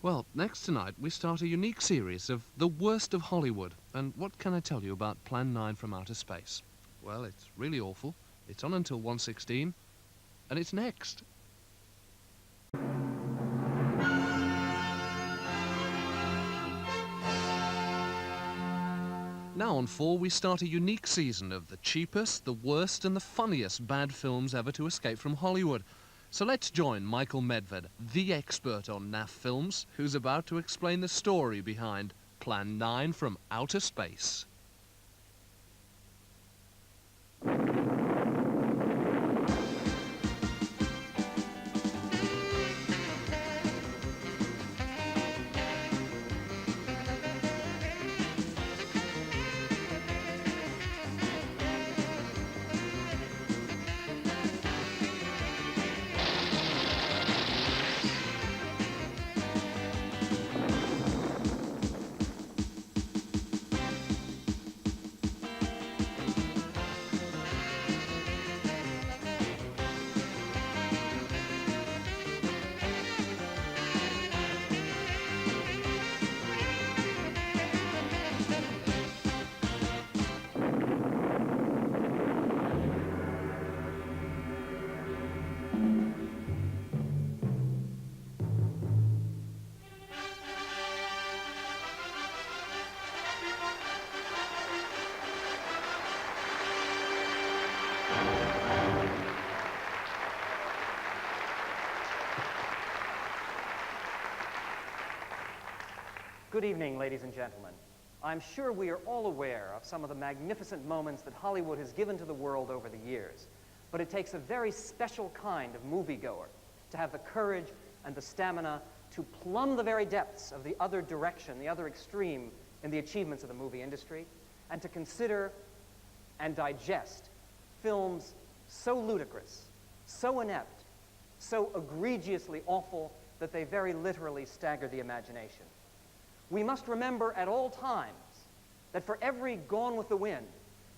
Well, next tonight we start a unique series of the worst of Hollywood. And what can I tell you about Plan 9 from Outer Space? Well, it's really awful. It's on until 1:16, and it's next. Now on 4, we start a unique season of the cheapest, the worst, and the funniest bad films ever to escape from Hollywood. So let's join Michael Medved, the expert on NAF films, who's about to explain the story behind Plan 9 from Outer Space. Good evening, ladies and gentlemen. I'm sure we are all aware of some of the magnificent moments that Hollywood has given to the world over the years, but it takes a very special kind of moviegoer to have the courage and the stamina to plumb the very depths of the other direction, the other extreme in the achievements of the movie industry, and to consider and digest films so ludicrous, so inept, so egregiously awful that they very literally stagger the imagination. We must remember at all times that for every Gone with the Wind,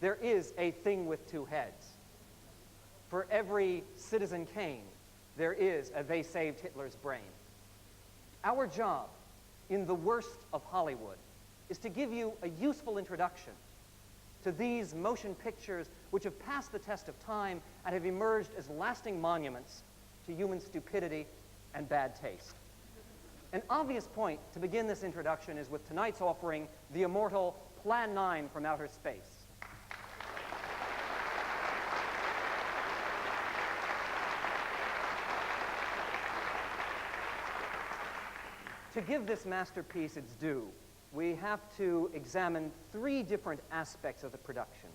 there is a Thing with Two Heads. For every Citizen Kane, there is a They Saved Hitler's Brain. Our job in the worst of Hollywood is to give you a useful introduction to these motion pictures which have passed the test of time and have emerged as lasting monuments to human stupidity and bad taste. An obvious point to begin this introduction is with tonight's offering, the immortal Plan 9 from Outer Space. To give this masterpiece its due, we have to examine three different aspects of the production.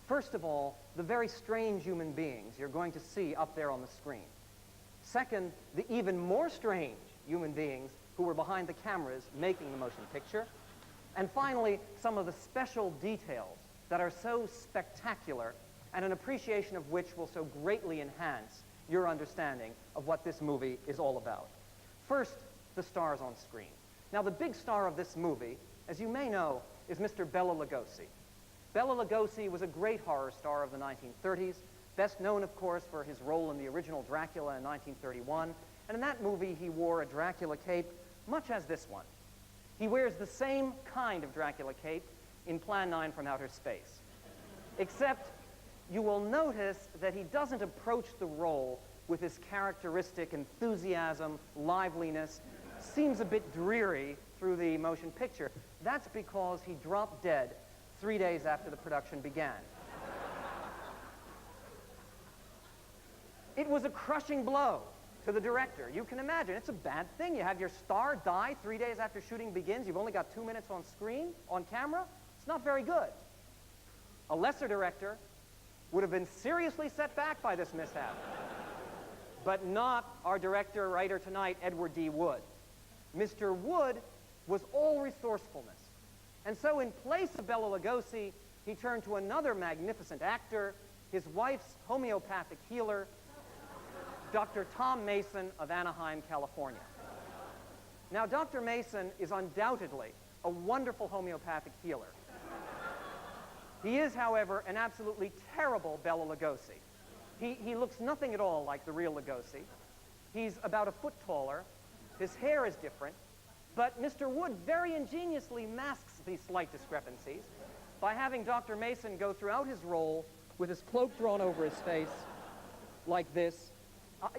First of all, the very strange human beings you're going to see up there on the screen. Second, the even more strange human beings who were behind the cameras making the motion picture. And finally, some of the special details that are so spectacular and an appreciation of which will so greatly enhance your understanding of what this movie is all about. First, the stars on screen. Now, the big star of this movie, as you may know, is Mr. Bela Lugosi. Bela Lugosi was a great horror star of the 1930s, best known, of course, for his role in the original Dracula in 1931. And in that movie, he wore a Dracula cape, much as this one. He wears the same kind of Dracula cape in Plan 9 from Outer Space. Except you will notice that he doesn't approach the role with his characteristic enthusiasm, liveliness. Seems a bit dreary through the motion picture. That's because he dropped dead 3 days after the production began. It was a crushing blow to the director. You can imagine, it's a bad thing. You have your star die 3 days after shooting begins. You've only got 2 minutes on screen, on camera. It's not very good. A lesser director would have been seriously set back by this mishap. But not our director, writer tonight, Edward D. Wood. Mr. Wood was all resourcefulness. And so in place of Bela Lugosi, he turned to another magnificent actor, his wife's homeopathic healer, Dr. Tom Mason of Anaheim, California. Now, Dr. Mason is undoubtedly a wonderful homeopathic healer. He is, however, an absolutely terrible Bela Lugosi. He looks nothing at all like the real Lugosi. He's about a foot taller. His hair is different. But Mr. Wood very ingeniously masks these slight discrepancies by having Dr. Mason go throughout his role with his cloak drawn over his face like this.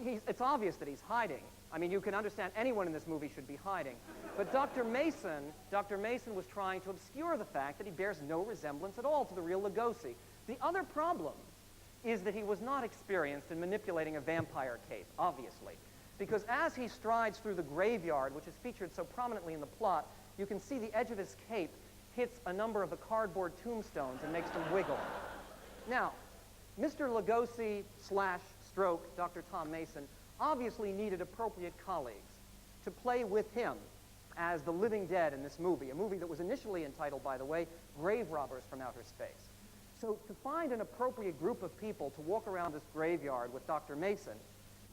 It's obvious that he's hiding. I mean, you can understand anyone in this movie should be hiding. But Dr. Mason was trying to obscure the fact that he bears no resemblance at all to the real Lugosi. The other problem is that he was not experienced in manipulating a vampire cape, obviously. Because as he strides through the graveyard, which is featured so prominently in the plot, you can see the edge of his cape hits a number of the cardboard tombstones and makes them wiggle. Now, Mr. Lugosi / Dr. Tom Mason obviously needed appropriate colleagues to play with him as the living dead in this movie, a movie that was initially entitled, by the way, Grave Robbers from Outer Space. So to find an appropriate group of people to walk around this graveyard with Dr. Mason,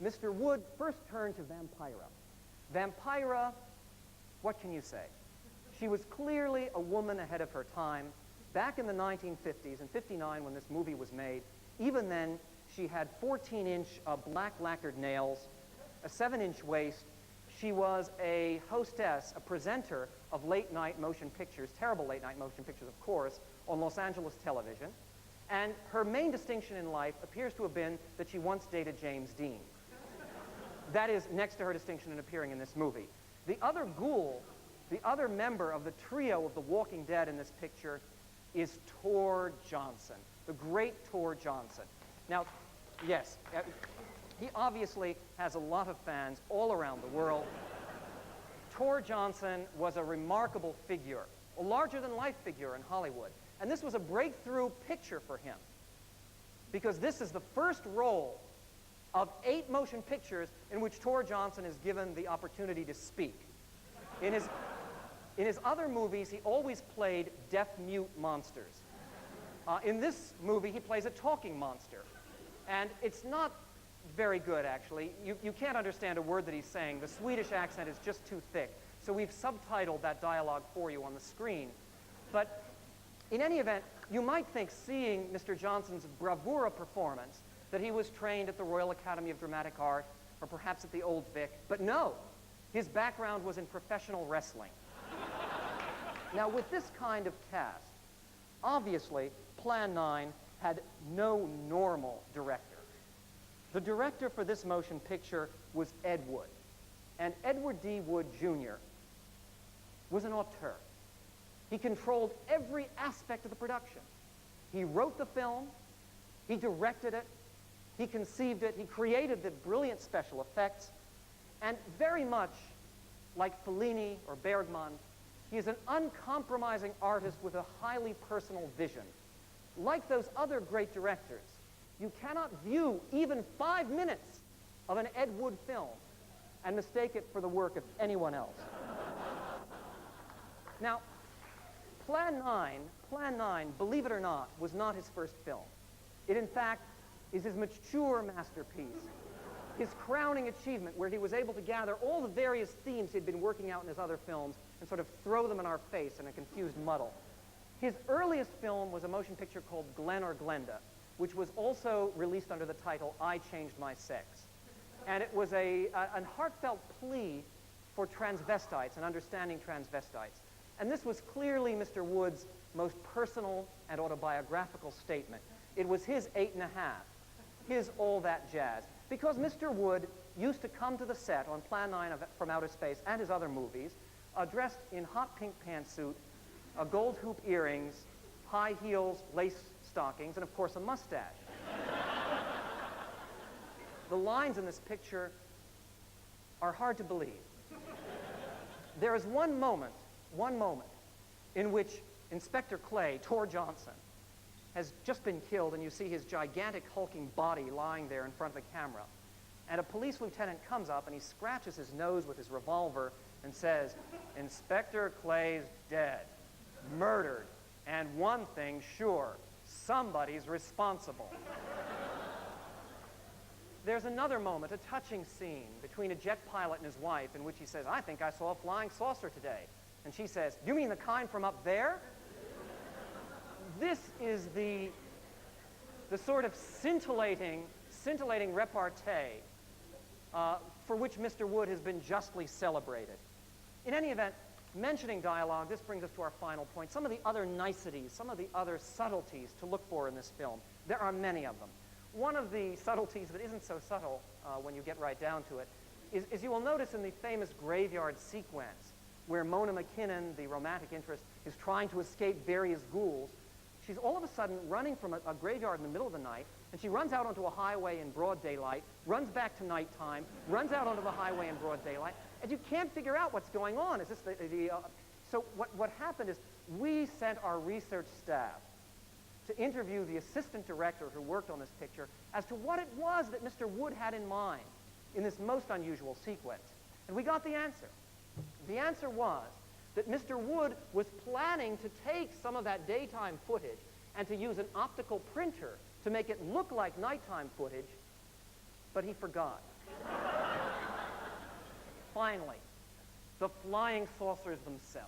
Mr. Wood first turned to Vampira. Vampira, what can you say? She was clearly a woman ahead of her time. Back in the 1950s, in 59 when this movie was made, even then she had 14-inch black lacquered nails, a 7-inch waist. She was a hostess, a presenter of late-night motion pictures, terrible late-night motion pictures, of course, on Los Angeles television. And her main distinction in life appears to have been that she once dated James Dean. That is next to her distinction in appearing in this movie. The other ghoul, the other member of the trio of the Walking Dead in this picture is Tor Johnson, the great Tor Johnson. Now, yes, he obviously has a lot of fans all around the world. Tor Johnson was a remarkable figure, a larger-than-life figure in Hollywood. And this was a breakthrough picture for him, because this is the first role of 8 motion pictures in which Tor Johnson is given the opportunity to speak. In his other movies, he always played deaf-mute monsters. In this movie, he plays a talking monster. And it's not very good, actually. You can't understand a word that he's saying. The Swedish accent is just too thick. So we've subtitled that dialogue for you on the screen. But in any event, you might think, seeing Mr. Johnson's bravura performance, that he was trained at the Royal Academy of Dramatic Art, or perhaps at the Old Vic. But no, his background was in professional wrestling. Now, with this kind of cast, obviously, Plan 9 had no normal director. The director for this motion picture was Ed Wood. And Edward D. Wood, Jr. was an auteur. He controlled every aspect of the production. He wrote the film, he directed it, he conceived it, he created the brilliant special effects, and very much like Fellini or Bergman, he is an uncompromising artist with a highly personal vision. Like those other great directors, you cannot view even 5 minutes of an Ed Wood film and mistake it for the work of anyone else. Now, Plan 9, believe it or not, was not his first film. It, in fact, is his mature masterpiece, his crowning achievement, where he was able to gather all the various themes he'd been working out in his other films and sort of throw them in our face in a confused muddle. His earliest film was a motion picture called Glen or Glenda, which was also released under the title I Changed My Sex. And it was a heartfelt plea for transvestites and understanding transvestites. And this was clearly Mr. Wood's most personal and autobiographical statement. It was his 8.5, his all that jazz. Because Mr. Wood used to come to the set on Plan 9 from Outer Space and his other movies, dressed in hot pink pantsuit, gold hoop earrings, high heels, lace stockings, and of course a mustache. The lines in this picture are hard to believe. There is one moment in which Inspector Clay, Tor Johnson, has just been killed, and you see his gigantic hulking body lying there in front of the camera. And a police lieutenant comes up and he scratches his nose with his revolver and says, "Inspector Clay's dead, murdered, and one thing sure, somebody's responsible." There's another moment, a touching scene between a jet pilot and his wife in which he says, "I think I saw a flying saucer today." And she says, "You mean the kind from up there?" This is the sort of scintillating repartee for which Mr. Wood has been justly celebrated. In any event, mentioning dialogue, this brings us to our final point. Some of the other niceties, some of the other subtleties to look for in this film. There are many of them. One of the subtleties that isn't so subtle when you get right down to it is you will notice in the famous graveyard sequence where Mona McKinnon, the romantic interest, is trying to escape various ghouls. She's all of a sudden running from a graveyard in the middle of the night, and she runs out onto a highway in broad daylight, runs back to nighttime, runs out onto the highway in broad daylight, and you can't figure out what's going on. Is this So what happened is we sent our research staff to interview the assistant director who worked on this picture as to what it was that Mr. Wood had in mind in this most unusual sequence. And we got the answer. The answer was that Mr. Wood was planning to take some of that daytime footage and to use an optical printer to make it look like nighttime footage, but he forgot. Finally, the flying saucers themselves.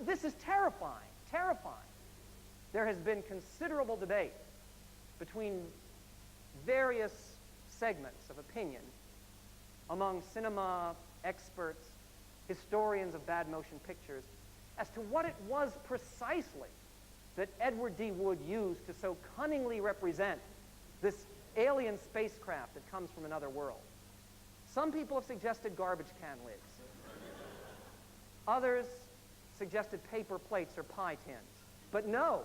This is terrifying, terrifying. There has been considerable debate between various segments of opinion among cinema experts, historians of bad motion pictures, as to what it was precisely that Edward D. Wood used to so cunningly represent this alien spacecraft that comes from another world. Some people have suggested garbage can lids. Others suggested paper plates or pie tins. But no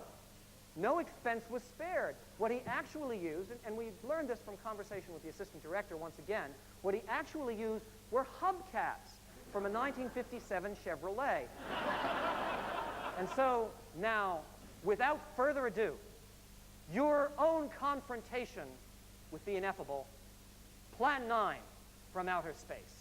expense was spared. What he actually used, and we learned this from conversation with the assistant director once again, what he actually used were hubcaps from a 1957 Chevrolet. And so now, without further ado, your own confrontation with the ineffable, Plan 9 from outer space.